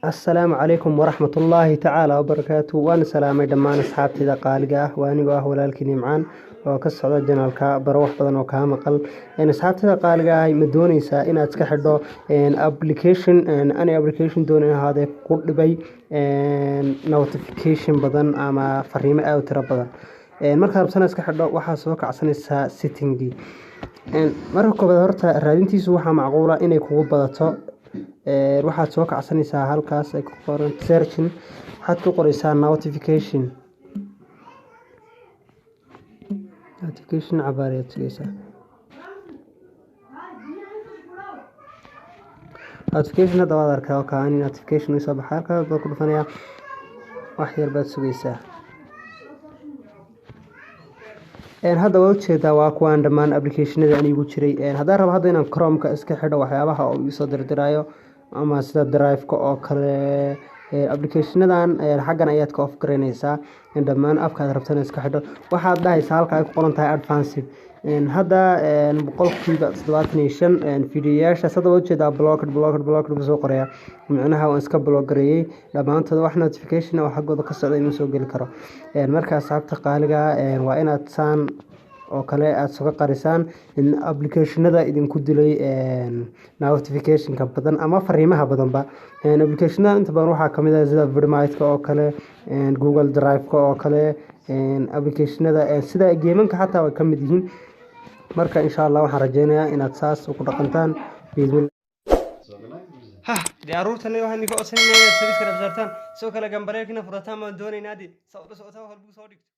السلام عليكم ورحمة الله تعالى وبركاته وأنا سلامي دمان أصحابتي ذا قالقة وأنا قاه ولالكي نمعان وكسر جنالك بروح بدن وكام قل إن أصحابتي ذا قالقة مدوني سا إن أتكحدو إن application إن أنا application دوني هذا كل بي إن notification بدن أما فريمة أو ترى بدن إن مركب سنة أتكحدو وحاسوك عشان السا setting إن مركب بدرتها الرادينتي سوحة معقولة إن يكون بدرته waxaad soo kacsanaysaa halkaas ay ku qoran searching waxaad ku qoraysaa notification cabaariyad sigaysaa notification hadda waad arkaa oo kaan notification isoo baxay halkaas baad ku dhufanayaa wax yar baad sugaysaa hadda waa ujeedaa waa kuwaan dhammaan applicationada aan igu jiray haddaan rabo hadda inaan Chrome-ka iska xidho waxyaabaha uu isoo dirdiraayo ama sida drive-ka oo kale applicationadan xaggan ayaad ka off gareynaysaa in dhammaan appka rabtana iska xidho waxaad dhahaysaa halka ay ku qoran tahay advanced hadda boqolkiiba 75 fiidiyoyaasha hadda waa ujeedaa blocked soo qoraya macnaha waan iska block gareeyay dhamaantood wax notification oo xaggooda ka socda inuu soo gali karo marka asxaabta qaaliga waa inaad saan oo kale aad soo qarisaan in applicationada idinku dilay notification-ka badan ama fariimaha badanba applicationada inta badan waxaa kamid ah sida Vidmate-ka oo kale Google Drive-ka oo kale applicationada sida game-ka xataa way kamid yihiin marka insha Allah waxaan rajeynayaa inaad saas ugu dhaqantaan diyaarurtan waxaan idin ku codsanaynayaa subscribe saartaan soo kala gambareelkina furataan ma doonaynaa soo dhigto